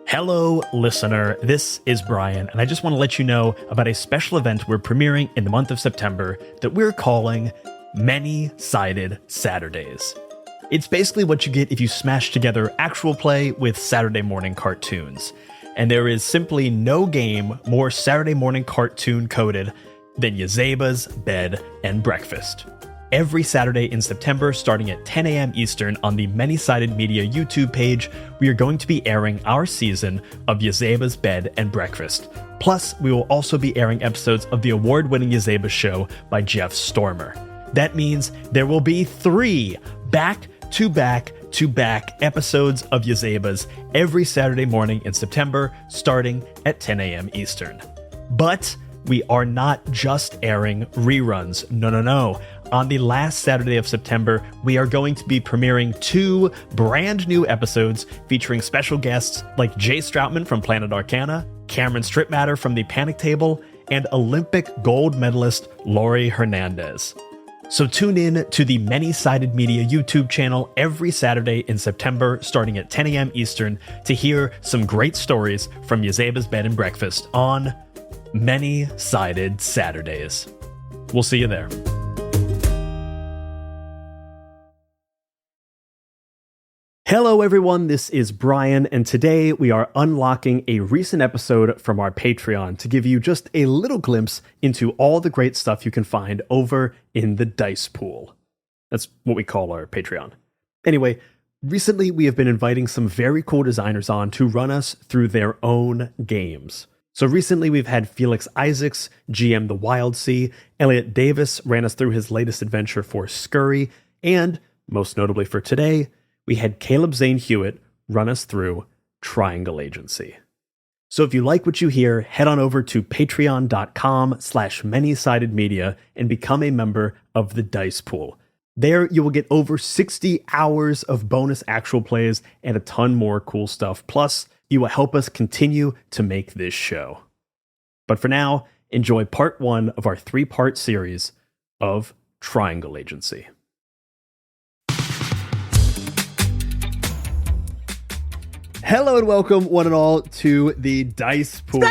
Hello, listener. This is Brian, and I just want to let you know about a special event we're premiering in the month of September that we're calling Many-Sided Saturdays. It's basically what you get if you smash together actual play with Saturday morning cartoons. And there is simply no game more Saturday morning cartoon coded than Yazeba's Bed and Breakfast. Every Saturday in September, starting at 10 a.m. Eastern on the Many-Sided Media YouTube page, we are going to be airing our season of Yazeba's Bed and Breakfast. Plus, we will also be airing episodes of the award-winning Yazeba Show by Jeff Stormer. That means there will be 3 back-to-back episodes of Yazeba's every Saturday morning in September, starting at 10 a.m. Eastern. But we are not just airing reruns. No. On the last Saturday of September, we are going to be premiering 2 brand new episodes featuring special guests like Jay Stroutman from Planet Arcana, Cameron Stripmatter from the Panic Table, and Olympic gold medalist Laurie Hernandez. So tune in to the Many-Sided Media YouTube channel every Saturday in September, starting at 10 a.m. Eastern, to hear some great stories from Yazeba's Bed and Breakfast on Many-Sided Saturdays. We'll see you there. Hello everyone, this is Brian, and today we are unlocking a recent episode from our Patreon to give you just a little glimpse into all the great stuff you can find over in the Dice Pool. That's what we call our Patreon. Anyway, recently we have been inviting some very cool designers on to run us through their own games. So recently we've had Felix Isaacs GM the Wild Sea, Elliot Davis ran us through his latest adventure for Scurry, and, most notably for today, we had Zane Huett run us through Triangle Agency. So if you like what you hear, head on over to patreon.com/manysidedmedia and become a member of the Dice Pool. There you will get over 60 hours of bonus actual plays and a ton more cool stuff. Plus, you will help us continue to make this show. But for now, enjoy part 1 of our 3-part series of Triangle Agency. Hello and welcome, one and all, to the Dice Pool.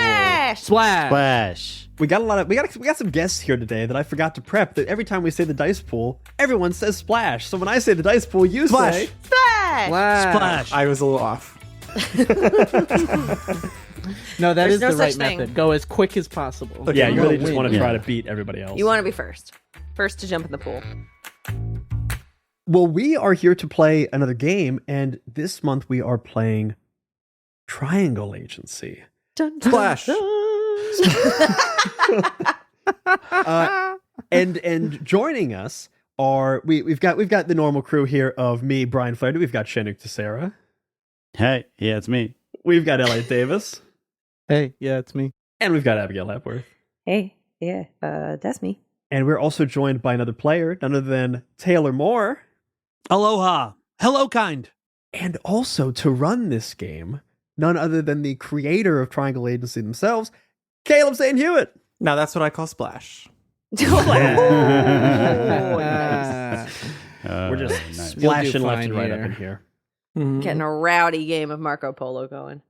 Splash! We got some guests here today that I forgot to prep. That every time we say the Dice Pool, everyone says splash. So when I say the Dice Pool, you say Splash! I was a little off. No, that There's is no the right such thing. method. Go as quick as possible. Yeah, you really just win. want to try to beat everybody else. You want to be first. First to jump in the pool. Well, we are here to play another game, and this month we are playing Triangle Agency. Splash! And joining us are we've got the normal crew here of me, Brian Flaherty. We've got Shenuk Tessera. Hey, yeah, it's me. We've got Elliot Davis. Hey, yeah, it's me. And we've got Abigail Hepworth. Hey, yeah, that's me. And we're also joined by another player, none other than Taylor Moore. Aloha. Hello, kind. And also to run this game, none other than the creator of Triangle Agency themselves, Zane Huett. Now that's what I call splash. Nice. We're just nice. splashing You'll do left and fine right up here. in here. Getting a rowdy game of Marco Polo going.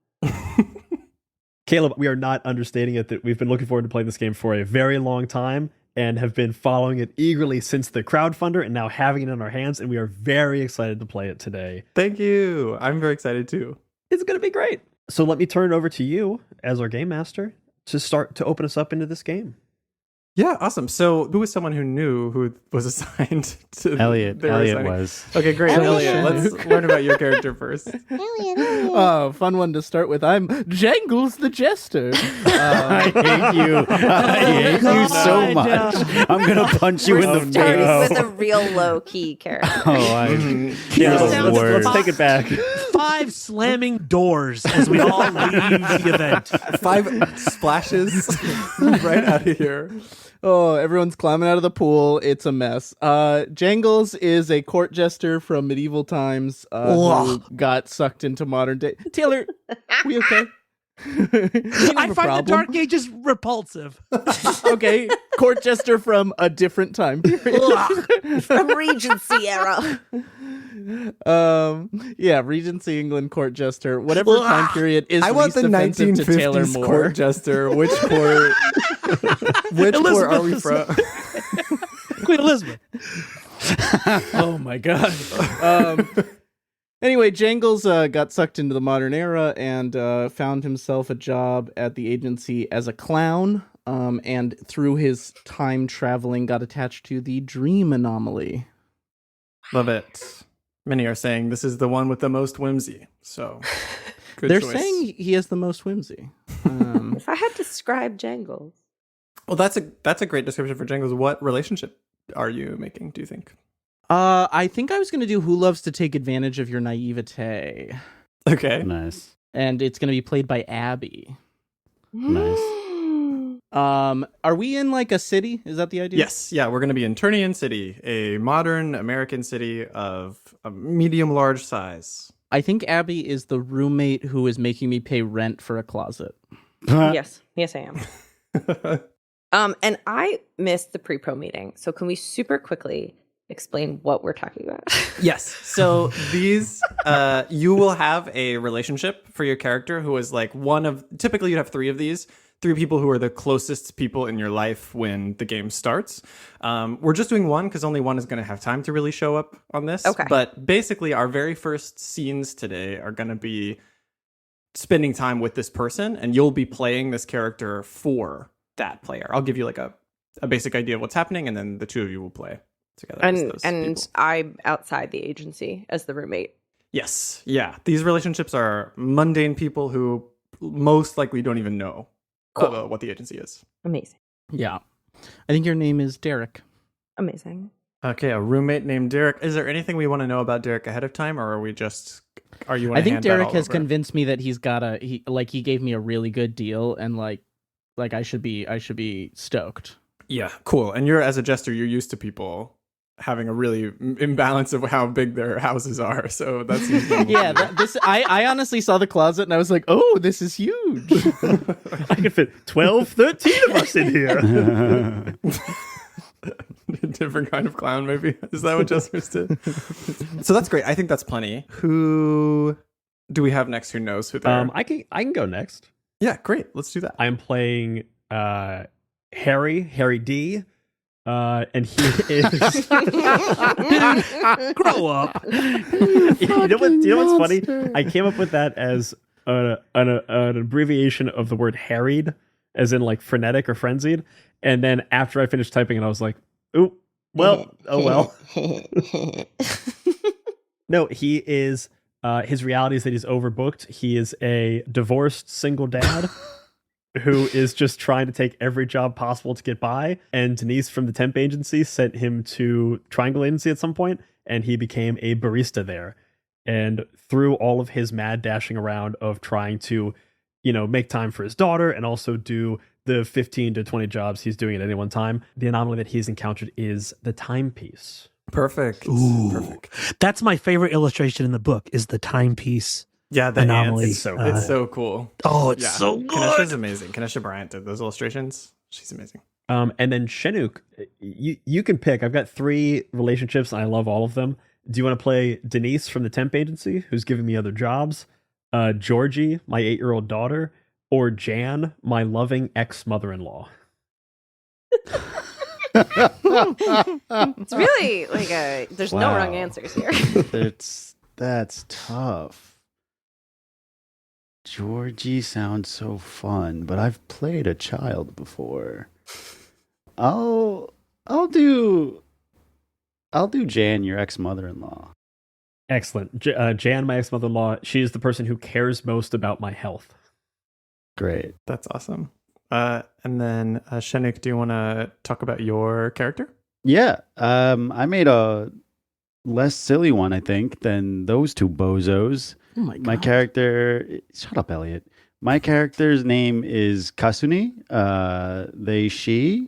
Caleb, we are not understating it that we've been looking forward to playing this game for a very long time and have been following it eagerly since the crowdfunder and now having it in our hands, and we are very excited to play it today. Thank you. I'm very excited too. It's going to be great. So let me turn it over to you as our game master to start to open us up into this game. Yeah, awesome. So who was someone who knew who was assigned to Elliot. they were Elliot assigning? was. Okay, great. Elliot. Elliot, let's learn about your character first. Oh, fun one to start with. I'm Jangles the Jester. I hate you. I hate you so much. I'm going to punch you in the Starting face. with a real low-key character. Yeah, the worst. let's take it back. 5 slamming doors as we all leave the event. 5 splashes right out of here. Oh, everyone's climbing out of the pool. It's a mess. Jangles is a court jester from medieval times who got sucked into modern day. Taylor, we okay? I find the Dark Ages repulsive. Okay, court jester from a different time period. From Regency era. Yeah, Regency England court jester, whatever time period is I want least the offensive to Taylor 1950s Moore. court jester. Which court? Which court are we from? Queen Elizabeth. Oh my god. Anyway, Jangles got sucked into the modern era and found himself a job at the agency as a clown. And through his time traveling, got attached to the dream anomaly. Love it. Many are saying this is the one with the most whimsy. So good They're choice. saying he has the most whimsy. If I had to describe Jangles. Well, that's a great description for Jangles. What relationship are you making, do you think? I think I was going to do Who Loves to Take Advantage of Your Naivete. Okay. Nice. And it's going to be played by Abby. Nice. Are we in like a city? Is that the idea? Yes. Yeah, we're going to be in Turnian City, a modern American city of a medium-large size. I think Abby is the roommate who is making me pay rent for a closet. Yes, I am. And I missed the pre-pro meeting, so can we super quickly explain what we're talking about? Yes. So these, you will have a relationship for your character who is like typically you'd have three of these. Three people who are the closest people in your life when the game starts. We're just doing one because only one is going to have time to really show up on this. Okay. But basically, our very first scenes today are going to be spending time with this person, and you'll be playing this character for that player. I'll give you like a basic idea of what's happening, and then the two of you will play together. as those And people. I'm outside the agency as the roommate. Yes. Yeah. These relationships are mundane people who most likely don't even know Cool. what the agency is. Amazing. Yeah. I think your name is Derek. Amazing. Okay, a roommate named Derek. Is there anything we want to know about Derek ahead of time, or are you? I think Derek has convinced me that he's got he gave me a really good deal, and like I should be stoked. Yeah, cool. And as a jester, you're used to people having a really imbalance of how big their houses are. So that's Yeah, I honestly saw the closet and I was like, oh, this is huge. I can fit 12, 13 of us in here. different kind of clown, maybe. Is that what jesters did? So that's great. I think that's plenty. Who do we have next? Who knows who they're? I can go next. Yeah, great. Let's do that. I'm playing Harry D. And he is Grow up. you know what's funny? I came up with that as an abbreviation of the word harried, as in like frenetic or frenzied. And then after I finished typing it, I was like, oh well. No, he is his reality is that he's overbooked. He is a divorced single dad who is just trying to take every job possible to get by. And Denise from the temp agency sent him to Triangle Agency at some point, and he became a barista there. And through all of his mad dashing around of trying to, make time for his daughter and also do the 15 to 20 jobs he's doing at any one time, the anomaly that he's encountered is the timepiece. Perfect. Ooh. Perfect. That's my favorite illustration in the book is the timepiece. Yeah, the anomaly. ants. It's so cool. Oh, it's so good. Kanesha's amazing. Kanesha Bryant did those illustrations. She's amazing. And then Chinook, you can pick. I've got 3 relationships and I love all of them. Do you want to play Denise from the temp agency, who's giving me other jobs? Georgie, my 8-year-old daughter, or Jan, my loving ex-mother-in-law? It's really like there's no Wow. wrong answers here. That's tough. Georgie sounds so fun, but I've played a child before. I'll do Jan, your ex-mother-in-law. Excellent. Jan, my ex-mother-in-law, she is the person who cares most about my health. Great. That's awesome. And then Shenik, do you want to talk about your character? Yeah. I made a less silly one, I think, than those two bozos. Oh my god. My character, shut up, Elliot. My character's name is Kasuni.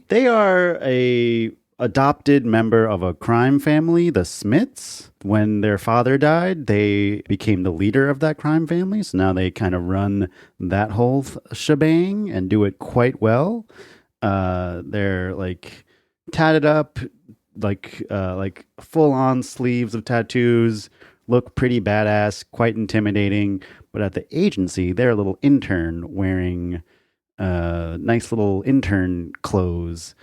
They are a adopted member of a crime family, the Smiths. When their father died, they became the leader of that crime family. So now they kind of run that whole shebang and do it quite well. They're like tatted up, like full on sleeves of tattoos, look pretty badass, quite intimidating. But at the agency, they're a little intern wearing nice little intern clothes.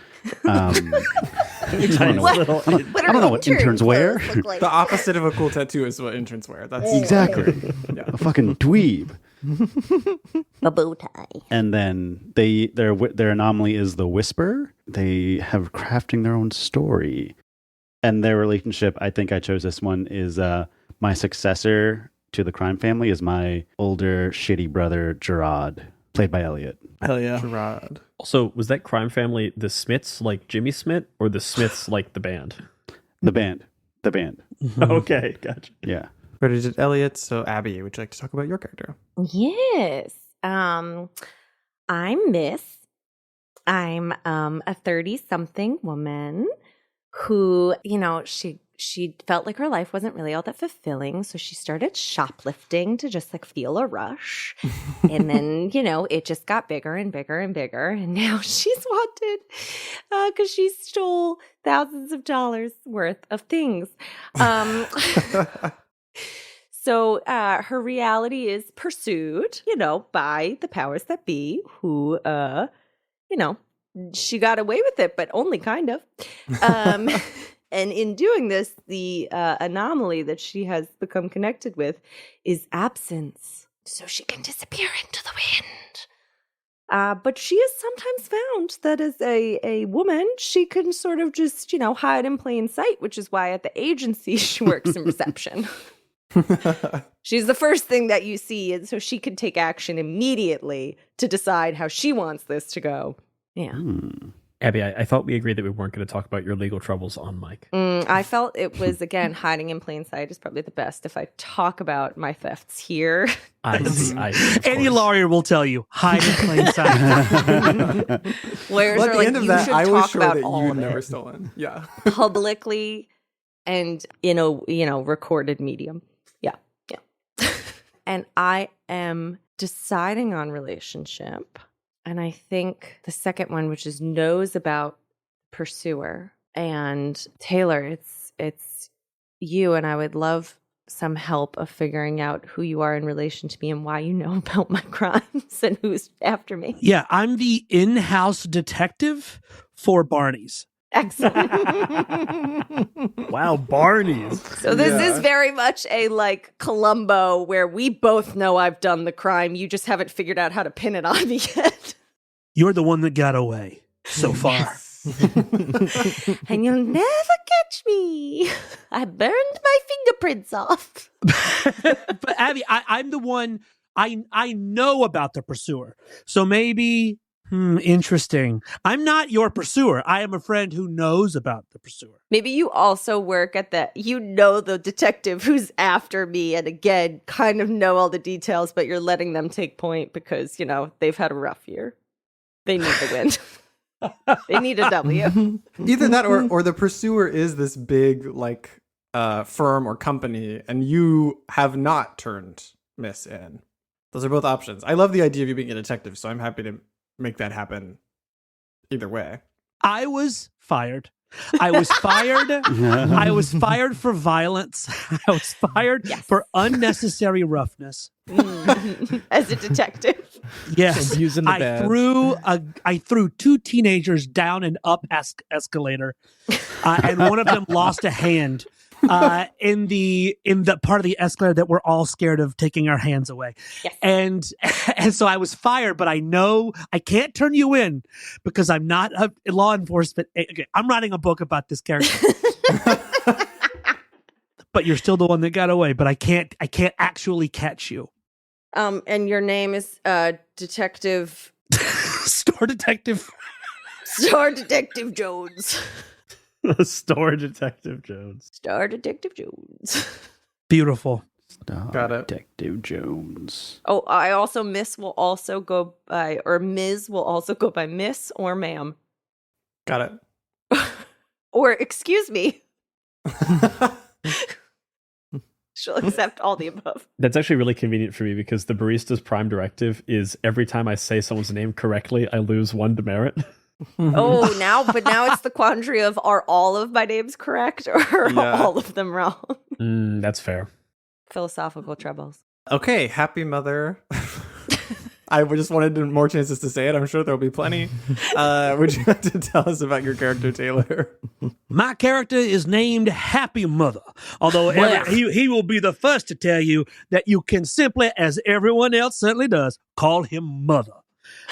I don't know what interns wear. Like? The opposite of a cool tattoo is what interns wear. That's Exactly. Yeah. A fucking dweeb. A bow tie. And then their anomaly is the Whisper. They have crafting their own story. And their relationship, I think I chose this one, is my successor to the crime family is my older shitty brother, Gerard, played by Elliot. Hell yeah. Gerard. Also, was that crime family the Smiths like Jimmy Smith or the Smiths like the band? The band. Okay, gotcha. Yeah. Ready did Elliot. So Abby, would you like to talk about your character? Yes. I'm Miss. I'm a 30-something woman who, she felt like her life wasn't really all that fulfilling, so she started shoplifting to just like feel a rush. And then, it just got bigger and bigger and bigger, and now she's wanted because she stole thousands of dollars worth of things. So her reality is pursued, by the powers that be who, she got away with it, but only kind of. And in doing this, the anomaly that she has become connected with is absence. So she can disappear into the wind. But she has sometimes found that as a woman, she can sort of just, hide in plain sight, which is why at the agency she works in reception. She's the first thing that you see, and so she can take action immediately to decide how she wants this to go. Yeah. Abby, I thought we agreed that we weren't going to talk about your legal troubles on mic. I felt it was, again, hiding in plain sight is probably the best. If I talk about my thefts here. I see. Any lawyer will tell you, hide in plain sight. Lawyers Well, at are the like, end of you that, should I was talk sure about that all you had of never it stolen. Yeah. publicly and in a recorded medium. Yeah. And I am deciding on relationship. And I think the second one, which is knows about pursuer. And Taylor, it's you, and I would love some help of figuring out who you are in relation to me and why you know about my crimes and who's after me. Yeah, I'm the in-house detective for Barney's. Excellent. Wow, Barney's. So this is very much a like Columbo where we both know I've done the crime. You just haven't figured out how to pin it on me yet. You're the one that got away so far. And you'll never catch me. I burned my fingerprints off. But Abby, I'm the one, I know about the pursuer. So maybe, interesting. I'm not your pursuer. I am a friend who knows about the pursuer. Maybe you also work at the detective who's after me, and again, kind of know all the details, but you're letting them take point because, they've had a rough year. They need the win. They need a W. Either that or the pursuer is this big like firm or company, and you have not turned Miss in. Those are both options. I love the idea of you being a detective, so I'm happy to make that happen either way. I was fired. I was fired for violence. I was fired for unnecessary roughness. As a detective. Yes. Abusing the badge. I threw two teenagers down an up escalator, and one of them lost a hand in the part of the escalator that we're all scared of taking our hands away. Yes. And so I was fired, but I know I can't turn you in because I'm not a law enforcement. Okay, I'm writing a book about this character. But you're still the one that got away, but I can't actually catch you. And your name is Detective Store Detective. Star Detective Jones. Store Detective Jones. Star Detective Jones. Beautiful. Got it. Detective Jones. Oh, I also Ms will also go by Miss or ma'am. Got it. Or, excuse me. She'll accept all the above. That's actually really convenient for me because the barista's prime directive is every time I say someone's name correctly, I lose 1 demerit. Oh, now it's the quandary of, are all of my names correct or are all of them wrong? That's fair. Philosophical troubles. Okay, happy mother. I just wanted more chances to say it. I'm sure there'll be plenty. Would you like to tell us about your character, Taylor? My character is named Happy Mother, although he will be the first to tell you that you can simply, as everyone else certainly does, call him Mother.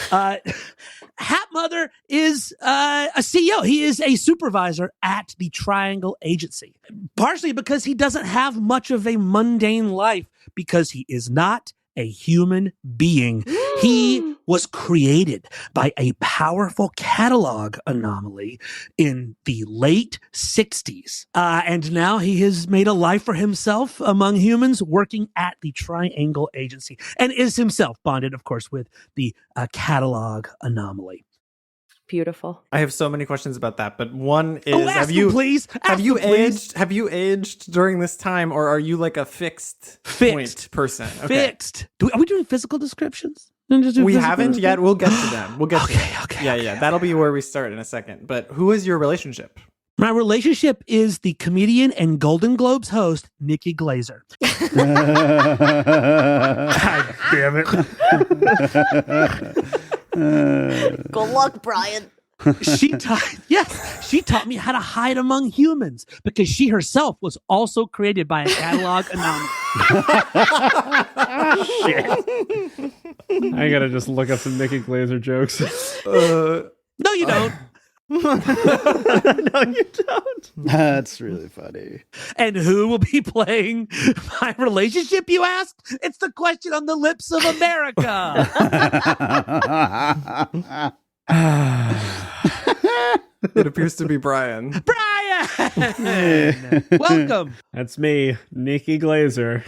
Hat Mother is a CEO. He is a supervisor at the Triangle Agency, partially because he doesn't have much of a mundane life because he is not a human being. He was created by a powerful catalog anomaly in the late 60s. And now he has made a life for himself among humans working at the Triangle Agency and is himself bonded, of course, with the catalog anomaly. Beautiful. I have so many questions about that, but one is: ask them, please. Have you aged during this time, or are you like a fixed point person? Okay. Fixed. Are we doing physical descriptions? We haven't yet. We'll get to them. We'll get to them. Okay. Yeah. That'll be where we start in a second. But who is your relationship? My relationship is the comedian and Golden Globes host, Nikki Glazer. God damn it. Good luck, Brian. She taught me how to hide among humans because she herself was also created by a catalog anomaly. Shit. I gotta just look up some Nikki Glazer jokes. No, you don't. No, you don't. That's really funny. And who will be playing my relationship, you ask? It's the question on the lips of America. It appears to be Brian. Brian! Welcome. That's me, Nikki Glazer,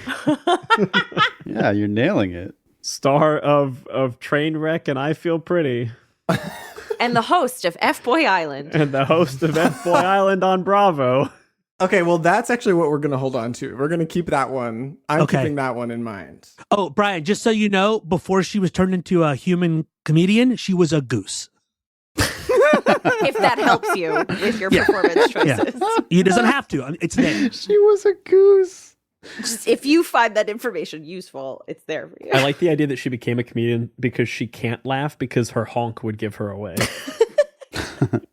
Yeah, you're nailing it. star of Trainwreck and I Feel Pretty, And the host of F-Boy Island. and the host of F-Boy Island on Bravo. Okay, well, that's actually what we're going to hold on to. We're going to keep that one. I'm Okay. keeping that one in mind. Oh, Brian, just so you know, before she was turned into a human comedian, she was a goose. If that helps you with your performance choices. He doesn't have to. I mean, it's there. She was a goose. Just, if you find that information useful, it's there for you. I like the idea that she became a comedian because she can't laugh because her honk would give her away.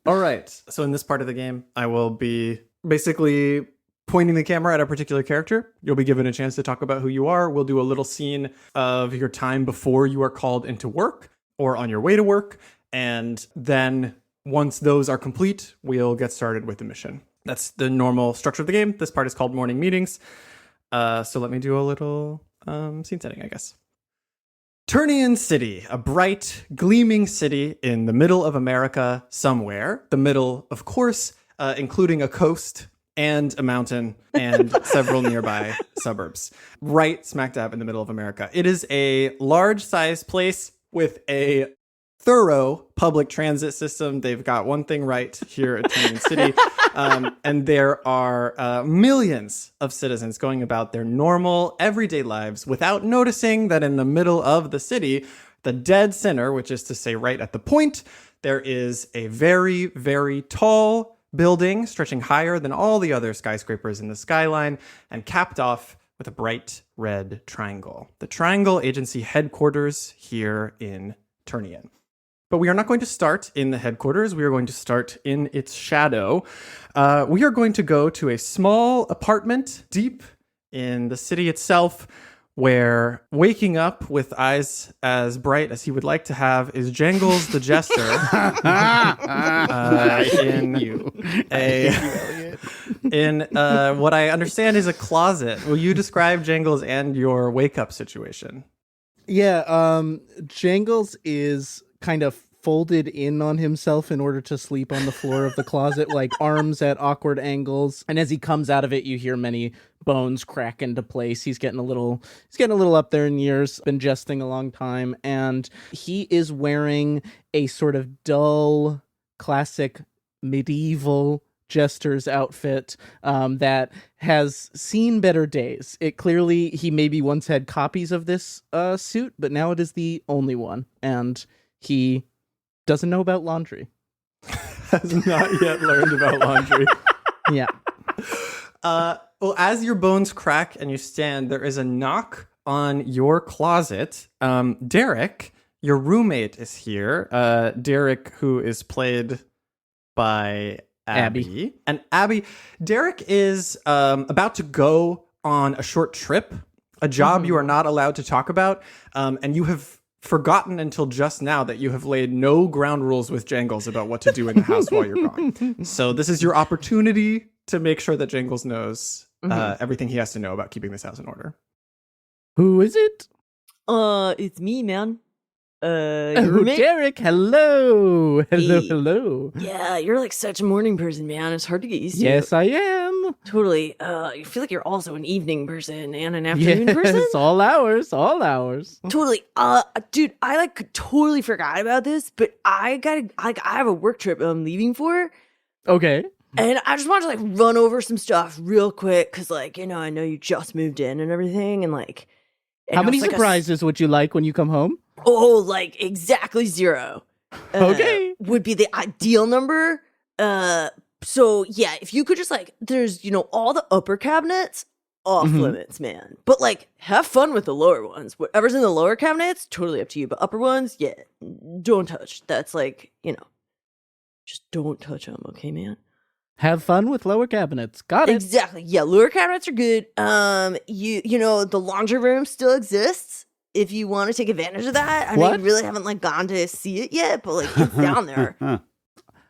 All right. So in this part of the game, I will be basically pointing the camera at a particular character. You'll be given a chance to talk about who you are. We'll do a little scene of your time before you are called into work or on your way to work. And then once those are complete, we'll get started with the mission. That's the normal structure of the game. This part is called morning meetings. So let me do a little scene setting, I guess. Turnian City, a bright, gleaming city in the middle of America somewhere. The middle, of course, including a coast and a mountain and several nearby suburbs. Right smack dab in the middle of America. It is a large-sized place with a thorough public transit system. They've got one thing right here at Turnian City. And there are millions of citizens going about their normal, everyday lives without noticing that in the middle of the city, the dead center, which is to say right at the point, there is a very, very tall building stretching higher than all the other skyscrapers in the skyline and capped off with a bright red triangle. The Triangle Agency headquarters here in Turnian. But we are not going to start in the headquarters. We are going to start in its shadow. We are going to go to a small apartment deep in the city itself, where waking up with eyes as bright as he would like to have is Jangles the Jester. In what I understand is a closet. Will you describe Jangles and your wake up situation? Yeah, Jangles is kind of folded in on himself in order to sleep on the floor of the closet, like arms at awkward angles. And as he comes out of it, you hear many bones crack into place. He's getting a little up there in years, been jesting a long time, and he is wearing a sort of dull, classic medieval jester's outfit that has seen better days. It clearly, he maybe once had copies of this suit, but now it is the only one. And he doesn't know about laundry. Has not yet learned about laundry. Yeah. Well, as your bones crack and you stand, there is a knock on your closet. Derek, your roommate, is here. Derek, who is played by Abby. And Abby, Derek is about to go on a short trip, a job you are not allowed to talk about, and you have forgotten until just now that you have laid no ground rules with Jangles about what to do in the house while you're gone. So this is your opportunity to make sure that Jangles knows everything he has to know about keeping this house in order. Who is it? It's me, man. Oh, Derek, hello. Hey. Hello. Yeah, you're like such a morning person, man. It's hard to get used to. Yes, I am. Totally. I feel like you're also an evening person and an afternoon person. Yes, all hours. Totally. Dude, I like totally forgot about this, but I have a work trip I'm leaving for. Okay. And I just wanted to like run over some stuff real quick because, like, you know, I know you just moved in and everything, and like, how many surprises would you like when you come home? Oh, like exactly 0. Okay, would be the ideal number. So yeah, if you could just like, there's, you know, all the upper cabinets off limits, man. But like, have fun with the lower ones. Whatever's in the lower cabinets, totally up to you. But upper ones, yeah, don't touch. That's like, you know, just don't touch them, okay, man. Have fun with lower cabinets. Got it. Exactly. Yeah, lower cabinets are good. You know, the laundry room still exists if you want to take advantage of that. I know you really haven't like gone to see it yet, but like it's down there.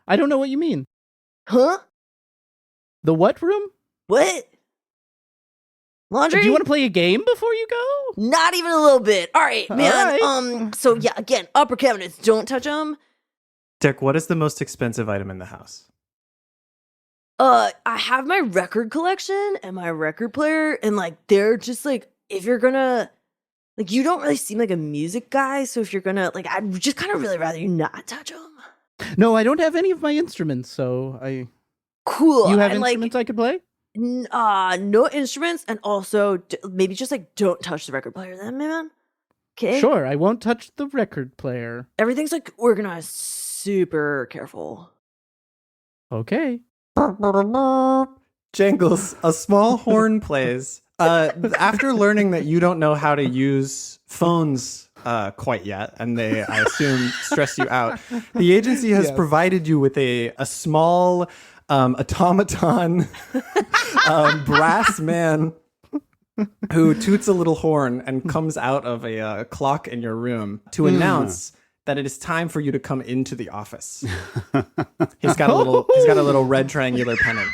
I don't know what you mean. Huh? The what room? What? Laundry? Do you want to play a game before you go? Not even a little bit. All right, man. All right. So yeah, again, upper cabinets, don't touch them. Dick, what is the most expensive item in the house? I have my record collection and my record player, and like they're just like, if you're gonna, like, you don't really seem like a music guy, so if you're gonna, like, I'd just kind of really rather you not touch them. No, I don't have any of my instruments, so I. Cool. You have and, instruments I could play? No instruments, and also maybe just like don't touch the record player, then, man. Okay. Sure, I won't touch the record player. Everything's like organized, super careful. Okay. Jangles, a small horn plays. After learning that you don't know how to use phones quite yet, and they, I assume, stress you out, the agency has provided you with a small automaton brass man who toots a little horn and comes out of a clock in your room to announce that it is time for you to come into the office. He's got a little red triangular pennant.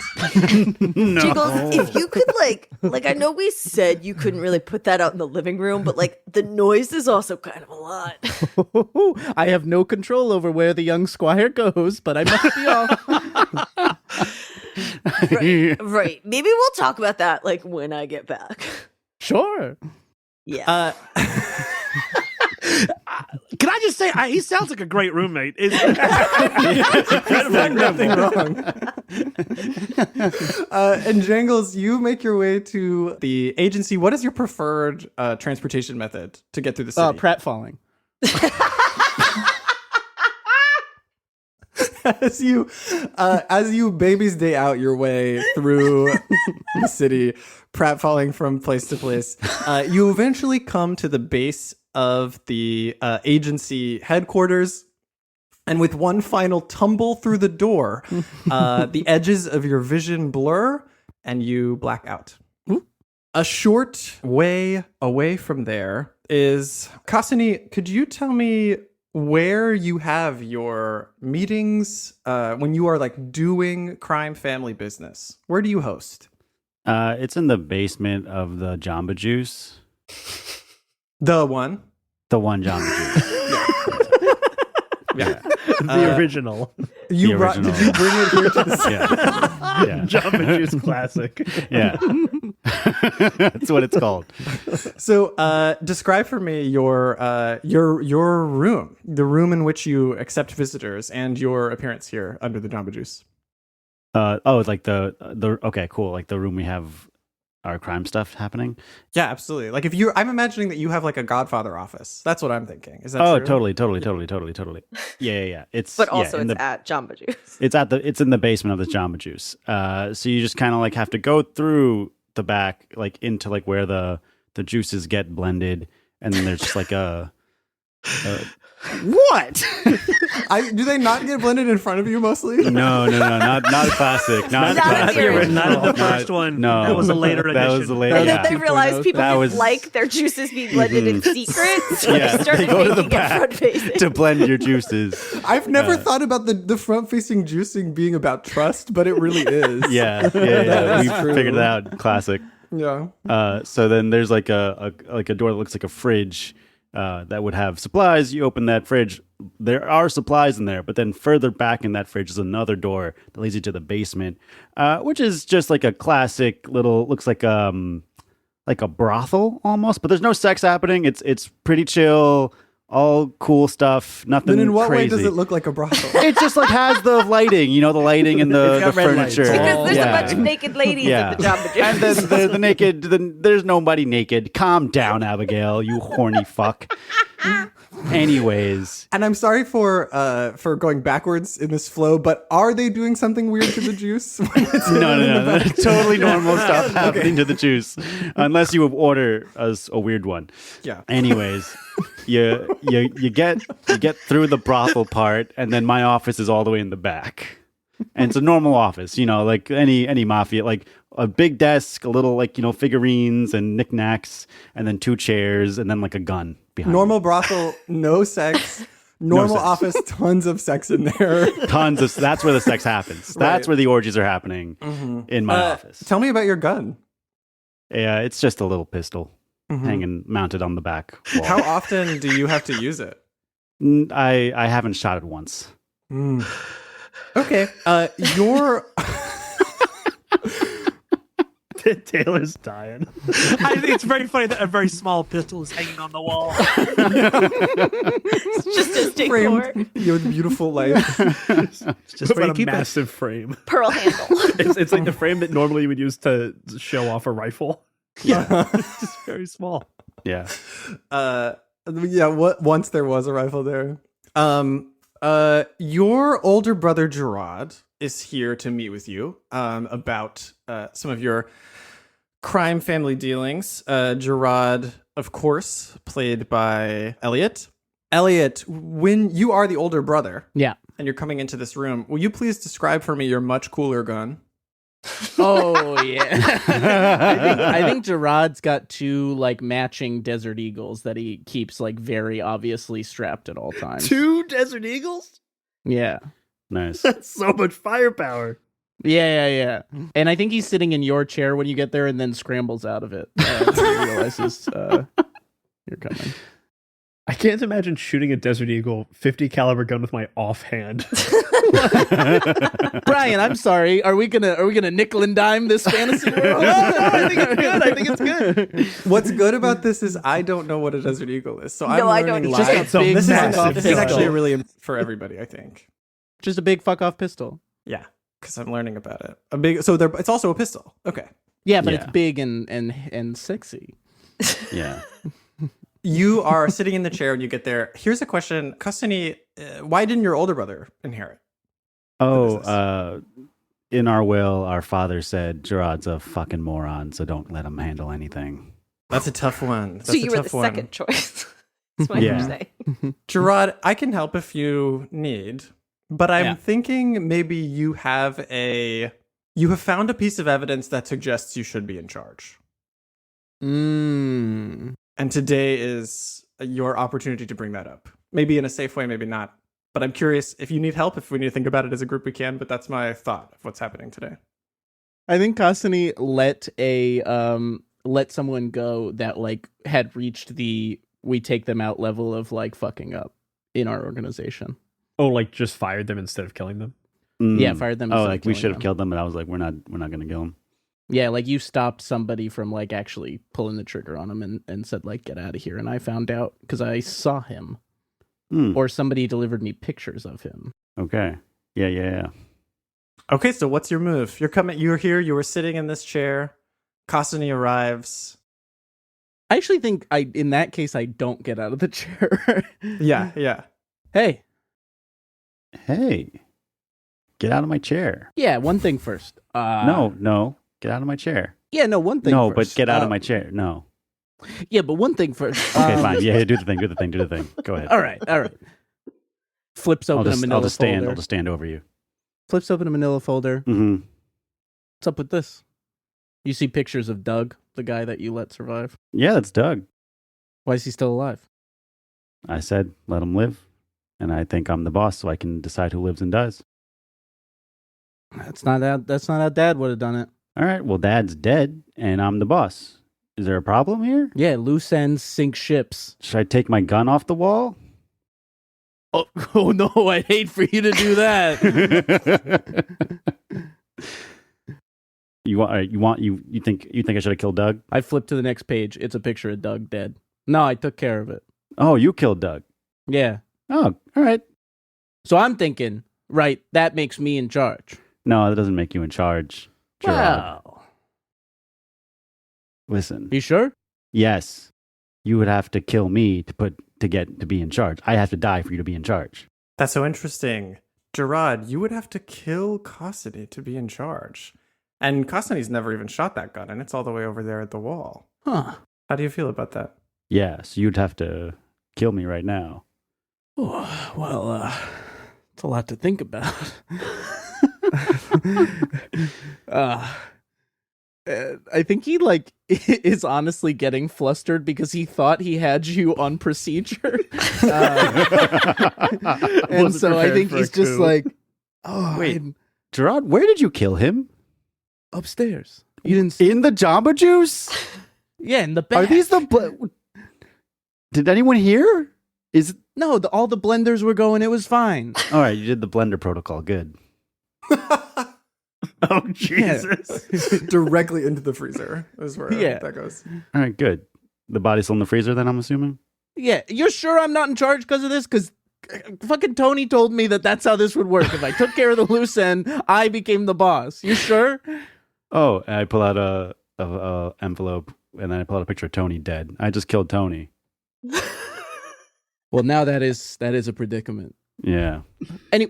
No. Jiggles, if you could like I know we said you couldn't really put that out in the living room, but like the noise is also kind of a lot. I have no control over where the young squire goes, but I must be off. Right. Maybe we'll talk about that like when I get back. Sure. Yeah. Can I just say, he sounds like a great roommate. Nothing wrong. And Jangles, you make your way to the agency. What is your preferred transportation method to get through the city? Pratfalling. As you baby's day out your way through the city, pratfalling from place to place, you eventually come to the base of the agency headquarters, and with one final tumble through the door, the edges of your vision blur and you black out. A short way away from there is Kasani. Could you tell me where you have your meetings when you are like doing crime family business? Where do you host? It's in the basement of the Jamba Juice. The one Jamba Juice. Yeah. The original. Did you bring it here to the city? Yeah. Jamba Juice classic. Yeah. That's what it's called. So, describe for me your room, the room in which you accept visitors, and your appearance here under the Jamba Juice. It's like the okay, cool. Like the room we have our crime stuff happening. Yeah, absolutely. Like I'm imagining that you have like a Godfather office. That's what I'm thinking. Is that Oh, true? totally. Yeah. It's But also in it's at Jamba Juice. it's in the basement of the Jamba Juice. So you just kind of like have to go through the back, like into like where the juices get blended, and then there's just like a what? Do they not get blended in front of you mostly? No, not a classic, not a Not classic. the original. Not the first one. No, That was a later That edition. was the later. That was Yeah. a They realized people That didn't was- like their juices being blended in secret, so Yeah, they started they go to the making it back front-facing. to blend your juices. I've never thought about the front-facing juicing being about trust, but it really is. Yeah. That We is true. figured it out. Classic. Yeah. So then there's like a door that looks like a fridge that would have supplies. You open that fridge, there are supplies in there, but then further back in that fridge is another door that leads you to the basement, which is just like a classic little, looks like a brothel almost, but there's no sex happening. It's pretty chill, all cool stuff. Nothing. Then in what way crazy. does it look like a brothel? It just like has the lighting, the lighting and the It's got red lights. furniture. Because there's Yeah. a bunch of naked ladies Yeah. at the Jamba Juice. And then the naked, there's nobody naked. Calm down, Abigail, you horny fuck. Anyways, And I'm sorry for going backwards in this flow, but are they doing something weird to the juice? no. Totally normal stuff happening to the juice, unless you order us a weird one. Yeah. Anyways, you get through the brothel part, and then my office is all the way in the back. And it's a normal office, like any mafia, like a big desk, a little like, figurines and knickknacks, and then 2 chairs, and then like a gun behind. Normal brothel, no sex. Normal sex. office, tons of sex in there. Tons of, that's where the sex happens. That's Right. where the orgies are happening in my office. Tell me about your gun. Yeah, it's just a little pistol hanging mounted on the back wall. How often do you have to use it? I haven't shot it once. Okay. Your Taylor's dying. I think it's very funny that a very small pistol is hanging on the wall. It's just a decor. framed your beautiful life. It's just where What you a keep it. massive frame. Pearl handle. It's like the frame that normally you would use to show off a rifle. Yeah. It's just very small. Yeah. Once there was a rifle there. Your older brother Gerard is here to meet with you about some of your crime family dealings. Gerard, of course, played by Elliot. Elliot, when you are the older brother Yeah. and you're coming into this room, will you please describe for me your much cooler gun? Oh yeah. I think Gerard's got 2 like matching Desert Eagles that he keeps like very obviously strapped at all times. 2 Desert Eagles? Yeah. Nice. That's so much firepower. Yeah. And I think he's sitting in your chair when you get there and then scrambles out of it. When he realizes you're coming. I can't imagine shooting a Desert Eagle 50 caliber gun with my offhand. Brian, I'm sorry. Are we gonna nickel and dime this fantasy world? I think it's good. I think it's good. What's good about this is I don't know what a Desert Eagle is, so I'm No, I learning don't live. either. Just a big This is massive this is actually pistol. really for everybody, I think. Just a big fuck off pistol. Yeah, because I'm learning about it. A big, so there. It's also a pistol. Okay. Yeah, but Yeah. it's big and sexy. Yeah. You are sitting in the chair when you get there. Here's a question, Custody. Why didn't your older brother inherit? Oh, in our will, our father said Gerard's a fucking moron, so don't let him handle anything. That's a tough one. That's So you a were tough the one. second choice. That's what Yeah. you're saying. Gerard, I can help if you need, but I'm Yeah. thinking maybe you have found a piece of evidence that suggests you should be in charge. Mm. And today is your opportunity to bring that up. Maybe in a safe way, maybe not. But I'm curious if you need help, if we need to think about it as a group, we can. But that's my thought of what's happening today. I think Cassini let someone go that like had reached the we take them out level of like fucking up in our organization. Oh, like just fired them instead of killing them? Yeah, fired them. Oh, instead of like we killing should have them. killed them, but I was like, we're not gonna kill him. Yeah, like you stopped somebody from like actually pulling the trigger on him and said like get out of here, and I found out because I saw him or somebody delivered me pictures of him. Okay. Yeah. Okay, so what's your move? You're here, you were sitting in this chair. Kastani arrives. I actually think in that case, I don't get out of the chair. Yeah. Hey, Hey, get out of my chair. yeah, one thing first. No, get out of my chair. Yeah, no, one thing No, first. but get out of my chair. No. Yeah, but one thing first. Okay, fine. Yeah, do the thing. Go ahead. All right. Flips open a manila folder. I'll just stand over you. Flips open a manila folder. Mm-hmm. What's up with this? You see pictures of Doug, the guy that you let survive. Yeah, that's Doug. Why is he still alive? I said, let him live. And I think I'm the boss, so I can decide who lives and dies. That's not how Dad would have done it. All right, well, Dad's dead, and I'm the boss. Is there a problem here? Yeah, loose ends sink ships. Should I take my gun off the wall? Oh no, I'd hate for you to do that. You think I should have killed Doug? I flip to the next page. It's a picture of Doug dead. No, I took care of it. Oh, you killed Doug. Yeah. Oh, all right. So I'm thinking, right, that makes me in charge. No, that doesn't make you in charge. Gerard. Wow. Listen. You sure? Yes. You would have to kill me to get to be in charge. I have to die for you to be in charge. That's so interesting. Gerard, you would have to kill Kastani to be in charge. And Kastani's never even shot that gun, and it's all the way over there at the wall. Huh. How do you feel about that? Yeah, so you'd have to kill me right now. Oh, well, it's a lot to think about. I think he is honestly getting flustered because he thought he had you on procedure, and so I think he's just like, "Oh, Wait. I'm Gerard, where did you kill him? upstairs. You didn't see? In the Jamba Juice? Yeah, in the back. Are these the... Did anyone hear? No, all the blenders were going. It was fine. All right, you did the blender protocol. Good. Oh, Jesus. Directly into the freezer is where that goes. All right, good. The body's still in the freezer then, I'm assuming? Yeah, you're sure I'm not in charge because of this? Because fucking Tony told me that's how this would work. If I took care of the loose end, I became the boss. You sure? Oh, and I pull out a envelope, and then I pull out a picture of Tony dead. I just killed Tony. Well, now that is a predicament. Yeah.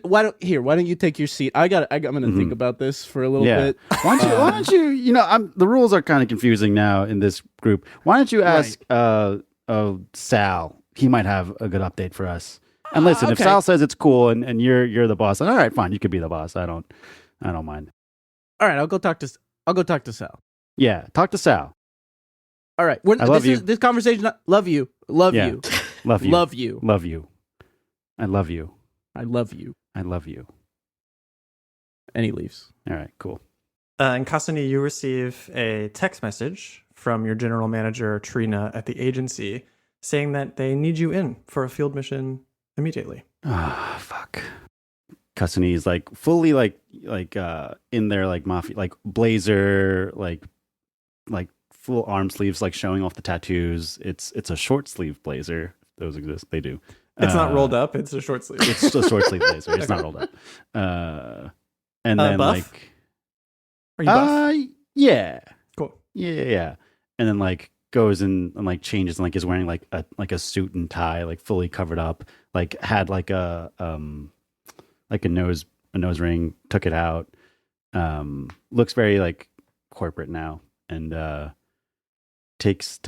Why don't you take your seat? I'm gonna think about this for a little bit. Why don't you the rules are kind of confusing now in this group. Why don't you ask Sal? He might have a good update for us. And listen, if Okay. Sal says it's cool and you're the boss, then all right, fine, you could be the boss. I don't mind. All right, I'll go talk to Sal. Yeah, talk to Sal. All right, I love you. This conversation. Love you. Love Yeah. you. Love you. Love you. Love you. I love you. I love you. I love you. And he leaves. All right, cool. And Kastani, you receive a text message from your general manager, Trina, at the agency saying that they need you in for a field mission immediately. Ah, fuck. Cassini is fully in their mafia blazer, like full arm sleeves, showing off the tattoos. It's a short sleeve blazer. Those exist. They do. It's not rolled up. It's a short sleeve. It's a short sleeve blazer. It's not rolled up. And then buff? Are you buff? Yeah. Cool. Yeah. And then goes and changes and is wearing a suit and tie, fully covered up, had a nose ring, took it out. Looks very corporate now, and takes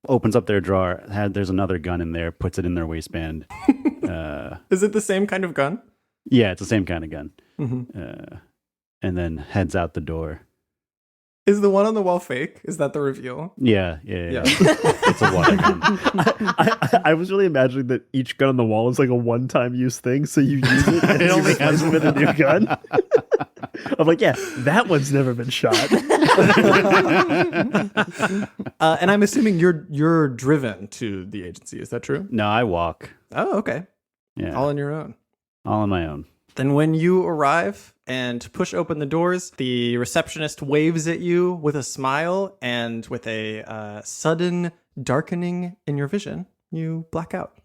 opens up their drawer. There's another gun in there, puts it in their waistband. Is it the same kind of gun? Yeah, it's the same kind of gun. Mm-hmm. And then heads out the door. Is the one on the wall fake? Is that the reveal? Yeah. It's a water gun. I was really imagining that each gun on the wall is a one-time use thing, so you use it and it only has with a new gun. I'm yeah, that one's never been shot. And I'm assuming you're driven to the agency. Is that true? No, I walk. Oh, okay. Yeah, All on your own. all on my own. Then when you arrive and push open the doors, the receptionist waves at you with a smile, and with a sudden darkening in your vision, you black out.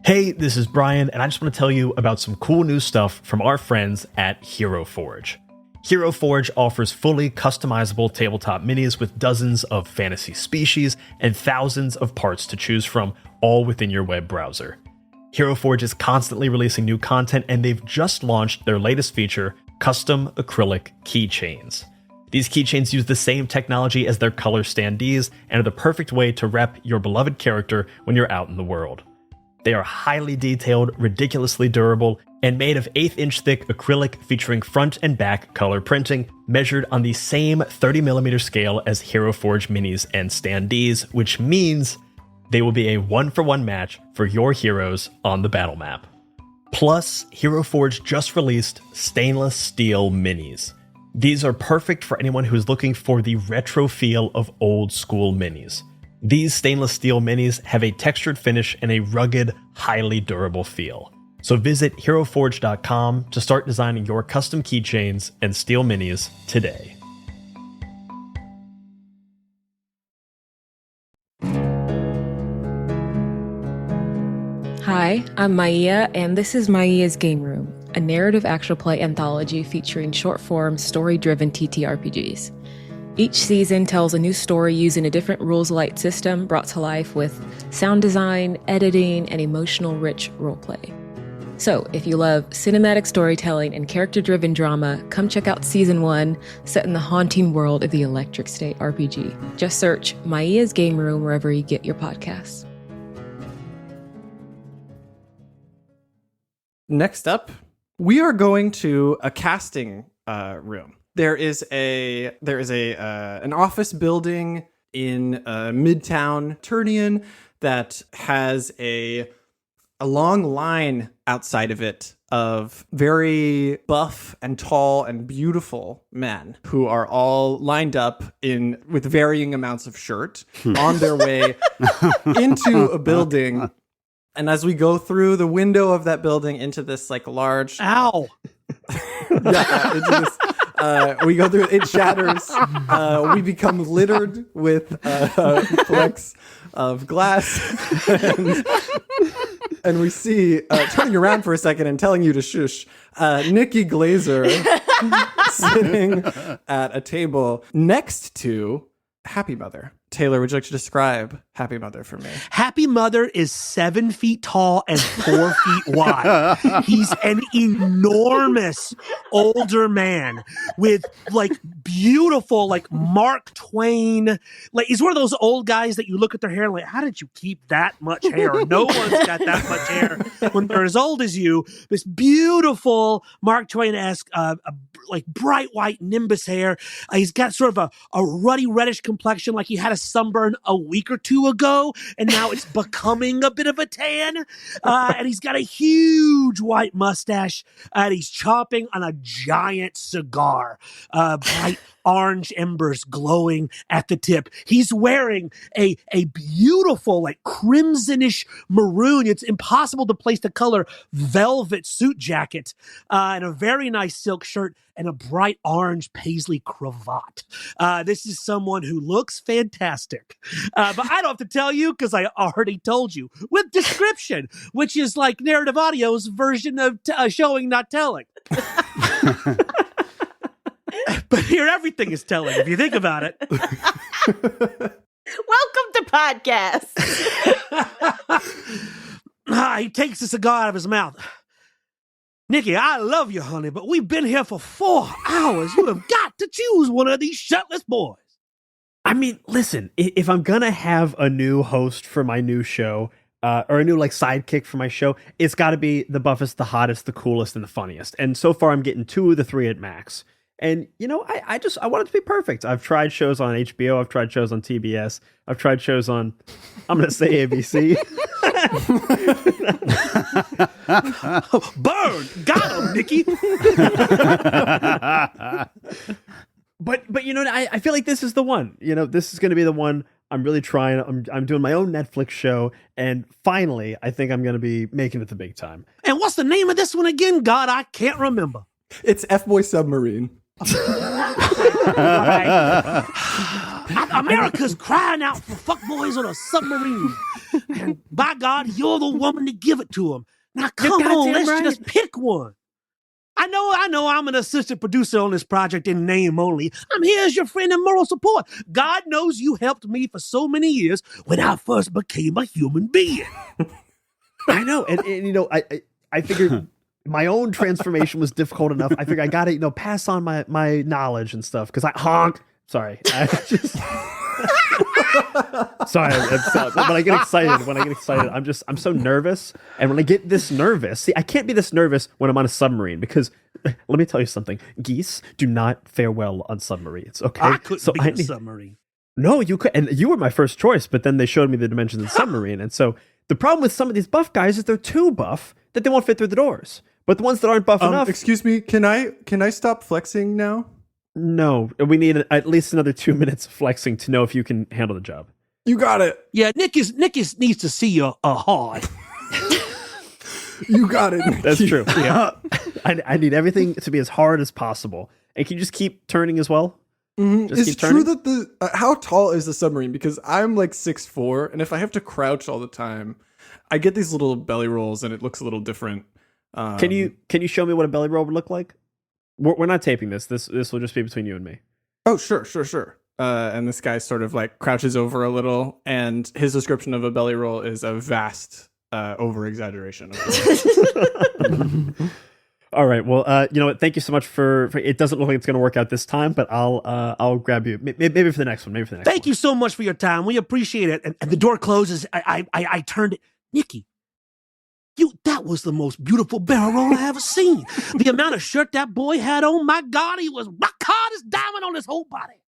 Hey, this is Brian, and I just want to tell you about some cool new stuff from our friends at Hero Forge. Hero Forge offers fully customizable tabletop minis with dozens of fantasy species and thousands of parts to choose from, all within your web browser. Hero Forge is constantly releasing new content, and they've just launched their latest feature, custom acrylic keychains. These keychains use the same technology as their color standees and are the perfect way to rep your beloved character when you're out in the world. They are highly detailed, ridiculously durable, and made of 1/8-inch thick acrylic featuring front and back color printing, measured on the same 30mm scale as Hero Forge minis and standees, which means they will be a one-for-one match for your heroes on the battle map. Plus, Hero Forge just released stainless steel minis. These are perfect for anyone who's looking for the retro feel of old school minis. These stainless steel minis have a textured finish and a rugged, highly durable feel. So visit heroforge.com to start designing your custom keychains and steel minis today. Hi, I'm Maia, and this is Maia's Game Room, a narrative actual play anthology featuring short-form, story-driven TTRPGs. Each season tells a new story using a different rules-light system brought to life with sound design, editing, and emotional-rich roleplay. So, if you love cinematic storytelling and character-driven drama, come check out Season 1, set in the haunting world of the Electric State RPG. Just search Maia's Game Room wherever you get your podcasts. Next up, we are going to a casting room. There is an office building in Midtown Turnian that has a long line outside of it of very buff and tall and beautiful men who are all lined up with varying amounts of shirt on their way into a building. And as we go through the window of that building into this like large Ow! into this, we go through it shatters. We become littered with flecks of glass, and we see turning around for a second and telling you to shush. Nikki Glazer sitting at a table next to Happy Mother. Taylor, would you like to describe Happy Mother for me? Happy Mother is 7 feet tall and 4 feet wide. He's an enormous older man with like beautiful, like Mark Twain. Like he's one of those old guys that you look at their hair and like, how did you keep that much hair? No one's got that much hair when they're as old as you. This beautiful Mark Twain-esque, like bright white nimbus hair. He's got sort of a ruddy reddish complexion, like he had a sunburn a week or two ago, and now it's becoming a bit of a tan. And he's got a huge white mustache, and he's chomping on a giant cigar. Bright orange embers glowing at the tip. He's wearing a beautiful, like crimsonish maroon. It's impossible to place the color velvet suit jacket, and a very nice silk shirt and a bright orange paisley cravat. This is someone who looks fantastic. But I don't have to tell you because I already told you with description, which is like narrative audio's version of showing, not telling. But here, everything is telling, if you think about it. Welcome to podcast. He takes the cigar out of his mouth. Nikki, I love you, honey, but we've been here for 4 hours. You have got to choose one of these shirtless boys. I mean, listen, if I'm gonna have a new host for my new show, or a new like sidekick for my show, it's got to be the buffest, the hottest, the coolest, and the funniest. And so far, I'm getting 2 of the 3 at max. And, you know, I want it to be perfect. I've tried shows on HBO. I've tried shows on TBS. I've tried shows on, I'm going to say ABC. Burn! Got him, Nikki! But you know, I feel like this is the one. You know, this is going to be the one. I'm really trying. I'm doing my own Netflix show. And finally, I think I'm going to be making it the big time. And what's the name of this one again? God, I can't remember. It's F-Boy Submarine. Right. America's crying out for fuckboys on a submarine. And by God, you're the woman to give it to them. Now, come on, let's just pick one. I know I'm an assistant producer on this project in name only. I'm here as your friend and moral support. God knows you helped me for so many years when I first became a human being. I know. And I figured my own transformation was difficult enough. I figured I got to, pass on my knowledge and stuff. Because Sorry. Sorry. When I get excited, I'm so nervous. And when I get this nervous, see, I can't be this nervous when I'm on a submarine because let me tell you something. Geese do not fare well on submarines. Okay. I couldn't be a submarine. No, you could. And you were my first choice, but then they showed me the dimensions of the submarine. And so the problem with some of these buff guys is they're too buff that they won't fit through the doors. But the ones that aren't buff enough. Excuse me. Can I stop flexing now? No, we need at least another 2 minutes of flexing to know if you can handle the job. You got it. Yeah, Nick needs to see you hard. You got it, Nicky. That's true. Yeah, I need everything to be as hard as possible. And can you just keep turning as well? Mm-hmm. It's true that how tall is the submarine? Because I'm like 6'4", and if I have to crouch all the time, I get these little belly rolls, and it looks a little different. Can you show me what a belly roll would look like? We're not taping this. This will just be between you and me. Oh, sure. And this guy sort of like crouches over a little, and his description of a belly roll is a vast over-exaggeration. All right. Well, you know what? Thank you so much for it. Doesn't look like it's going to work out this time, but I'll grab you maybe for the next one. Thank you so much for your time. We appreciate it. And the door closes. I turned it, Nikki. That was the most beautiful barrel roll I ever seen. The amount of shirt that boy had on, my God, he was rock hard as diamond on his whole body.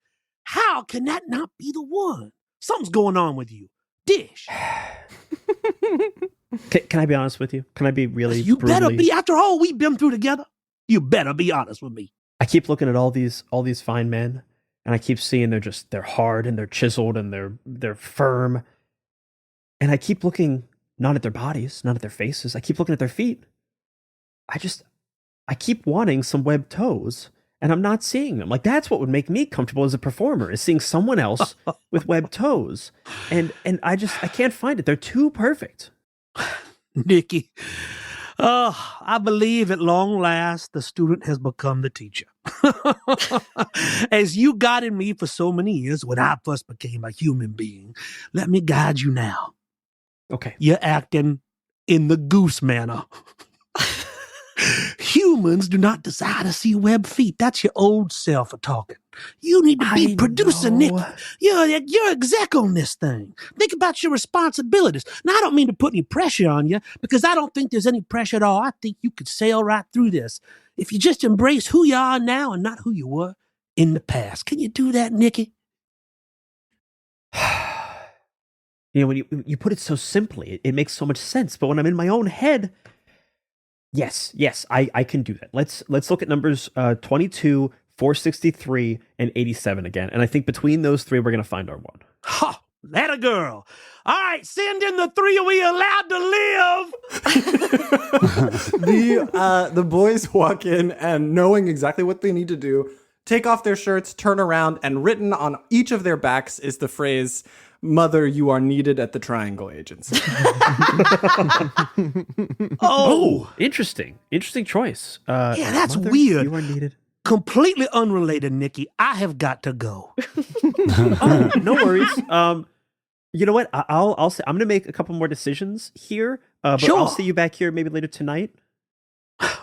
How can that not be the one? Something's going on with you. Dish. Can I be honest with you? Can I be really You better be. After all we've been through together, you better be honest with me. I keep looking at all these fine men, and I keep seeing they're hard and they're chiseled and they're firm. And I keep looking not at their bodies, not at their faces. I keep looking at their feet. I keep wanting some webbed toes, and I'm not seeing them. Like, that's what would make me comfortable as a performer, is seeing someone else with webbed toes. And I can't find it. They're too perfect. Nikki, I believe at long last the student has become the teacher. As you guided me for so many years when I first became a human being, let me guide you now. Okay. You're acting in the goose manner. Humans do not desire to see webbed feet. That's your old self talking. You need to be producer, Nick. You're exec on this thing. Think about your responsibilities. Now, I don't mean to put any pressure on you, because I don't think there's any pressure at all. I think you could sail right through this if you just embrace who you are now and not who you were in the past. Can you do that, Nicky? When you put it so simply, it makes so much sense. But when I'm in my own head, yes, I can do that. Let's look at numbers 22, 463, and 87 again. And I think between those three, we're going to find our one. Ha! That a girl. All right, send in the three we allowed to live. The boys walk in, and knowing exactly what they need to do, take off their shirts, turn around, and written on each of their backs is the phrase, "Mother, you are needed at the Triangle Agency." Oh, interesting choice. Yeah, that's Mother, weird. You are needed. Completely unrelated, Nikki. I have got to go. Oh, no worries. You know what? I'll say I'm going to make a couple more decisions here. But Sure. I'll see you back here maybe later tonight.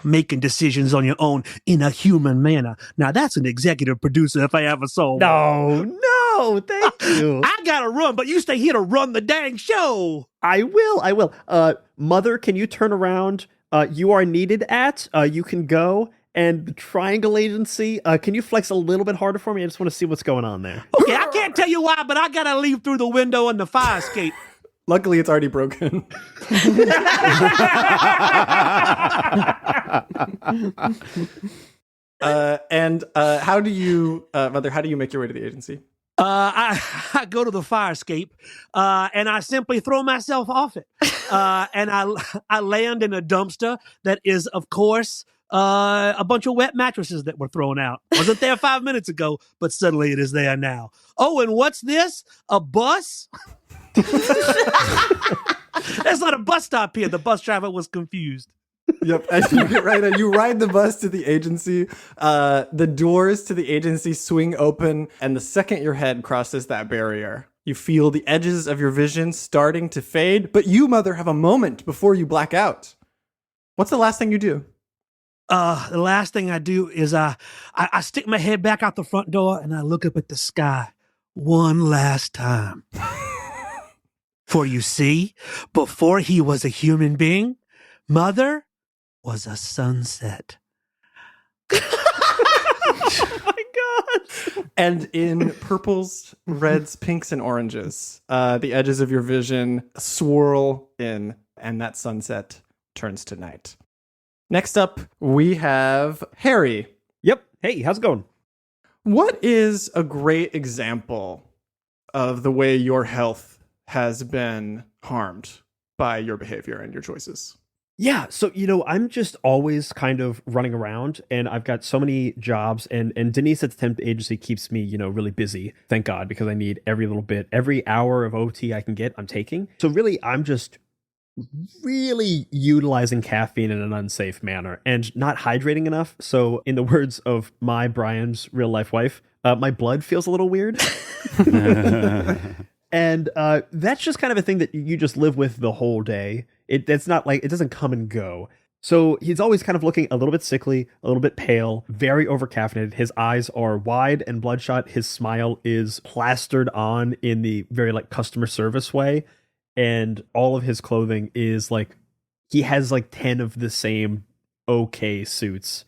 Making decisions on your own in a human manner. Now, that's an executive producer if I ever saw one. No, thank you. I gotta run, but you stay here to run the dang show. I will. Mother, can you turn around? You are needed at. You can go. And the Triangle Agency, can you flex a little bit harder for me? I just want to see what's going on there. Okay, I can't tell you why, but I gotta leave through the window in the fire escape. Luckily, it's already broken. How do you, Mother, how do you make your way to the agency? I go to the fire escape, and I simply throw myself off it. And I land in a dumpster that is, of course, A bunch of wet mattresses that were thrown out. Wasn't there 5 minutes ago, but suddenly it is there now. Oh, and what's this? A bus? That's not a bus stop here. The bus driver was confused. Yep. As you get right, you ride the bus to the agency. The doors to the agency swing open, and the second your head crosses that barrier, you feel the edges of your vision starting to fade. But you, Mother, have a moment before you black out. What's the last thing you do? The last thing I do is I stick my head back out the front door and I look up at the sky one last time. For you see, before he was a human being, Mother was a sunset. Oh my God. And in purples, reds, pinks, and oranges, the edges of your vision swirl in, and that sunset turns to night. Next up, we have Harry. Yep. Hey, how's it going? What is a great example of the way your health has been harmed by your behavior and your choices? Yeah, so I'm just always kind of running around, and I've got so many jobs, and Denise at the temp agency keeps me, really busy. Thank God, because I need every little bit, every hour of OT I can get, I'm taking. So really, I'm just really utilizing caffeine in an unsafe manner and not hydrating enough. So in the words of my Brian's real life wife, my blood feels a little weird. And that's just kind of a thing that you just live with the whole day. It's not like it doesn't come and go. So he's always kind of looking a little bit sickly, a little bit pale, very overcaffeinated. His eyes are wide and bloodshot. His smile is plastered on in the very customer service way. And all of his clothing is he has 10 of the same okay suits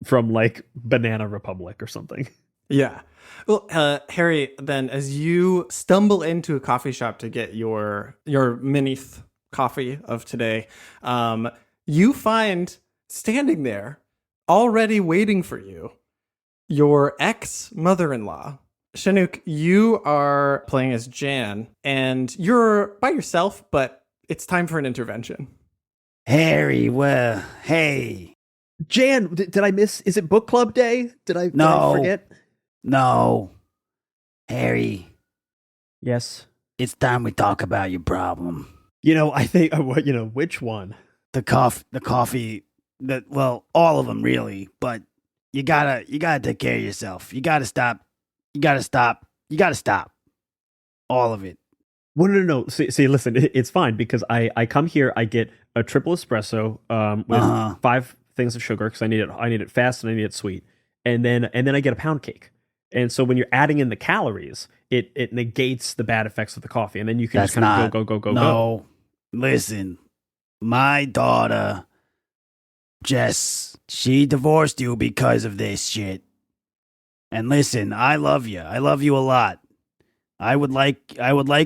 from Banana Republic or something. Yeah. Well, Harry, then as you stumble into a coffee shop to get your minith coffee of today, you find standing there already waiting for you, your ex-mother-in-law. Chinook, you are playing as Jan, and you're by yourself, but it's time for an intervention. Harry, well, hey. Jan, did I miss? Is it book club day? Did I forget? No. Harry, Yes. it's time we talk about your problem. I think, which one? The coffee, all of them really, but you gotta take care of yourself. You gotta stop. All of it. Well, no. See, listen, it's fine because I come here, I get a triple espresso with 5 things of sugar because I need it fast and I need it sweet, and then I get a pound cake. And so when you're adding in the calories, it negates the bad effects of the coffee, and then you can just kind of go. No, listen, my daughter, Jess, she divorced you because of this shit. And listen, I love you. I love you a lot. I would like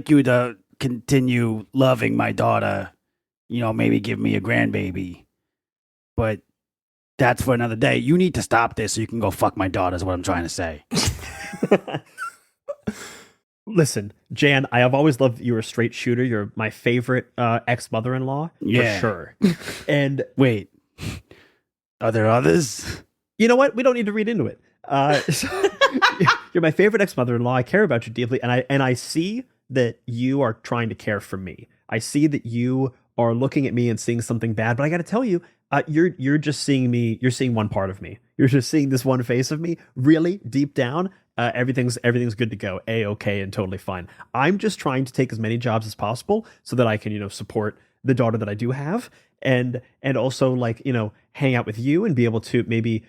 you to continue loving my daughter. Maybe give me a grandbaby. But that's for another day. You need to stop this so you can go fuck my daughter is what I'm trying to say. Listen, Jan, I have always loved you're a straight shooter. You're my favorite ex-mother-in-law, Yeah. for sure. And Wait, are there others? you know what? We don't need to read into it. So, you're my favorite ex-mother-in-law. I care about you deeply, and I see that you are trying to care for me. I see that you are looking at me and seeing something bad, but I got to tell you, you're just seeing me. You're seeing one part of me. You're just seeing this one face of me. Really, deep down, everything's good to go, okay, and totally fine. I'm just trying to take as many jobs as possible so that I can, support the daughter that I do have, and also hang out with you and be able to maybe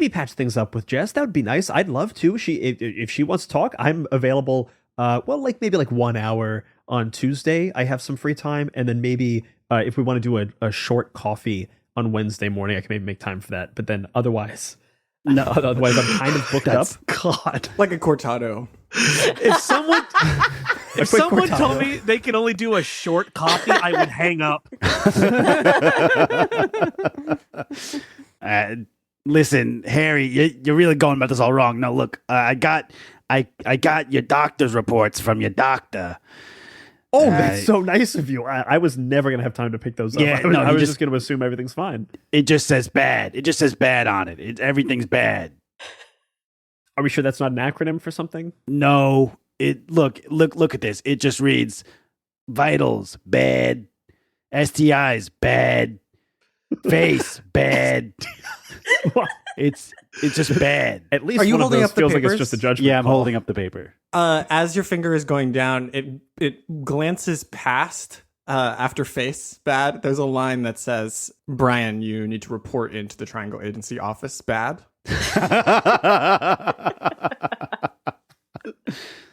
patch things up with Jess. That would be nice. I'd love to. If she wants to talk, I'm available. Maybe 1 hour on Tuesday. I have some free time, and then maybe if we want to do a short coffee on Wednesday morning, I can maybe make time for that. But then otherwise, no. Otherwise, I'm kind of booked up. God, Like a cortado. if someone told me they could only do a short coffee, I would hang up. Listen, Harry, you're really going about this all wrong. No, look, I got your doctor's reports from your doctor. Oh, that's so nice of you. I was never going to have time to pick those up. Yeah, I was just going to assume everything's fine. It just says bad. It just says bad on it. Everything's bad. Are we sure that's not an acronym for something? No. Look at this. It just reads vitals bad, STIs bad, face bad. It's just bad. At least Are you one of holding those up the feels like it's papers? just a judgment. Yeah, I'm call. holding up the paper. As your finger is going down, it glances past after face bad. There's a line that says, "Brian, you need to report into the Triangle Agency office bad."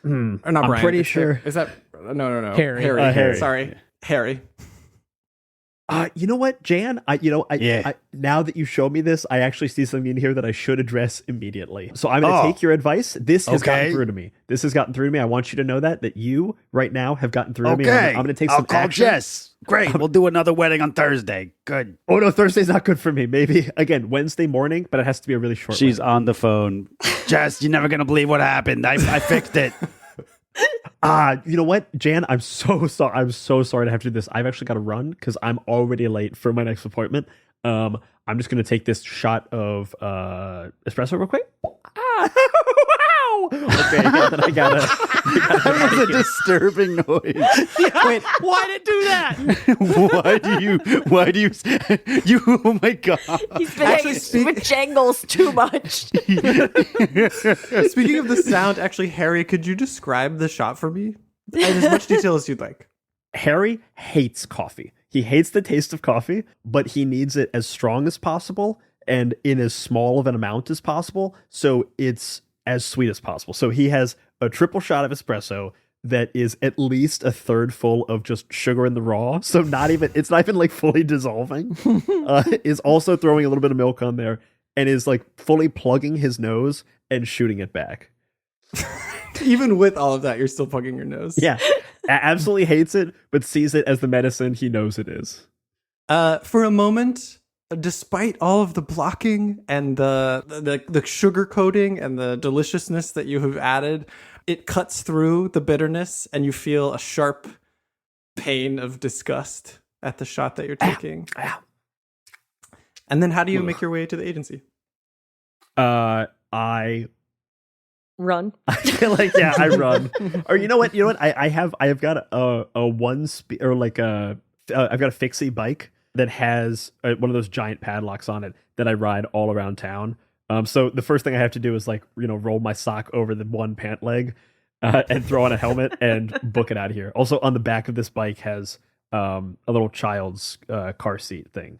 Or not I'm Brian. pretty it's sure. Is that no Harry. Harry. Sorry, Harry. You know what, Jan? I now that you showed me this, I actually see something in here that I should address immediately. So I'm going to take your advice. This has gotten through to me. This has gotten through to me. I want you to know that you right now have gotten through to me. I'm going to take some call action. Jess. Great. We'll do another wedding on Thursday. Good. Oh no, Thursday's not good for me. Maybe again Wednesday morning, but it has to be a really short. She's wedding. on the phone. Jess, you're never gonna believe what happened. I fixed it. You know what, Jan? I'm so sorry. I'm so sorry to have to do this. I've actually got to run because I'm already late for my next appointment. I'm just gonna take this shot of espresso real quick. Okay, and then I gotta. That was a disturbing noise. Wait, why did it do that? Why do you? Oh my god! He's been hanging with Jangles too much. Speaking of the sound, actually, Harry, could you describe the shot for me in as much detail as you'd like? Harry hates coffee. He hates the taste of coffee, but he needs it as strong as possible and in as small of an amount as possible, so it's as sweet as possible. So he has a triple shot of espresso that is at least a third full of just sugar in the raw. So it's not even like fully dissolving. Is also throwing a little bit of milk on there and is like fully plugging his nose and shooting it back. Even with all of that, you're still plugging your nose. Yeah. Absolutely hates it, but sees it as the medicine he knows it is. For a moment, despite all of the blocking and the sugar coating and the deliciousness that you have added, it cuts through the bitterness and you feel a sharp pain of disgust at the shot that you're taking. And then how do you make your way to the agency? I Run. I feel like I run. Or you know what? I have got a one speed or like I've got a fixie bike that has one of those giant padlocks on it that I ride all around town. So the first thing I have to do is roll my sock over the one pant leg and throw on a helmet and book it out of here. Also on the back of this bike has a little child's car seat thing.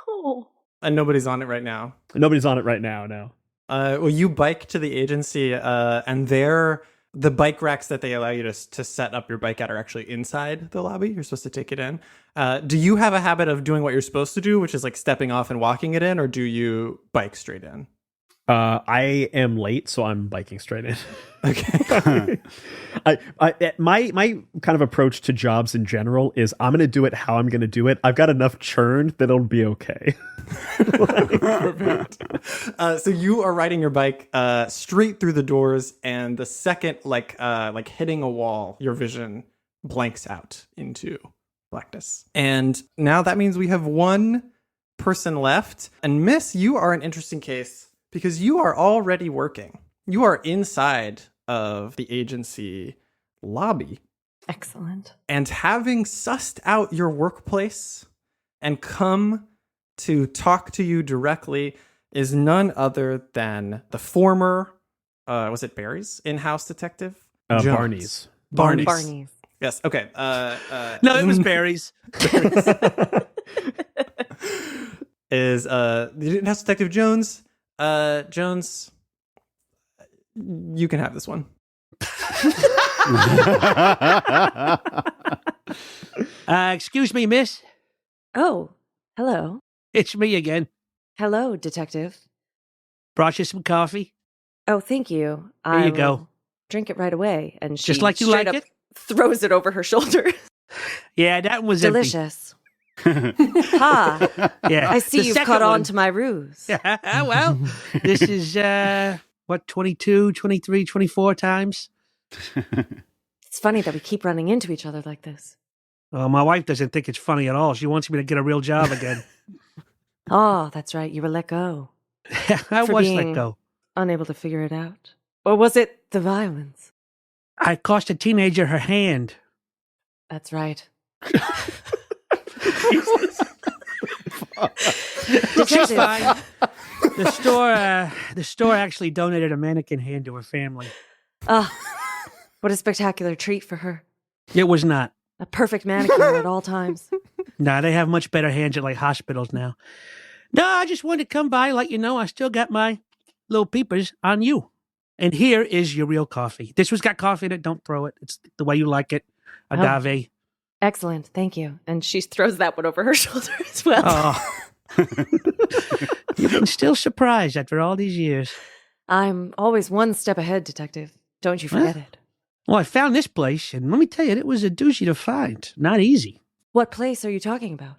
Oh. And nobody's on it right now. Nobody's on it right now. No. Well, you bike to the agency, and the bike racks that they allow you to set up your bike at are actually inside the lobby. You're supposed to take it in. Do you have a habit of doing what you're supposed to do, which is like stepping off and walking it in, or do you bike straight in? I am late, so I'm biking straight in. Okay. My kind of approach to jobs in general is I'm going to do it how I'm going to do it. I've got enough churn that it'll be okay. Perfect. So you are riding your bike straight through the doors, and the second like hitting a wall, your vision blanks out into blackness. And now that means we have one person left. And Miss, you are an interesting case because you are already working. You are inside of the agency lobby. Excellent. And having sussed out your workplace and come to talk to you directly is none other than the former, was it Barry's in-house detective? Jones. Barney's. Yes. Okay. No, it was Barry's. Is the in-house detective Jones? Jones, you can have this one. Excuse me, miss. Oh, hello. It's me again. Hello, detective. Brought you some coffee. Oh, thank you. Here you go. Drink it right away. And she Just like you straight like up it? throws it over her shoulder. Yeah, that one was empty. Delicious. Ha! Yeah. I see The you've second caught on one- to my ruse. Yeah, well, this is, 22, 23, 24 times? It's It's funny that we keep running into each other like this. Well, my wife doesn't think it's funny at all. She wants me to get a real job again. Oh, that's right. You were let go. I For was being let go. Unable to figure it out. Or was it the violence? I cost a teenager her hand. That's right. She's fine. The store actually donated a mannequin hand to her family. Ah, what a spectacular treat for her. It was not. A perfect manicure at all times. Nah, they have much better hands at like hospitals now. No, I just wanted to come by, let you know I still got my little peepers on you. And here is your real coffee. This one's got coffee in it. Don't throw it. It's the way you like it. Agave. Excellent. Thank you. And she throws that one over her shoulder as well. Oh. You've been still surprised after all these years. I'm always one step ahead, Detective. Don't you forget it. Well, I found this place, and let me tell you, it was a doozy to find. Not easy. What place are you talking about?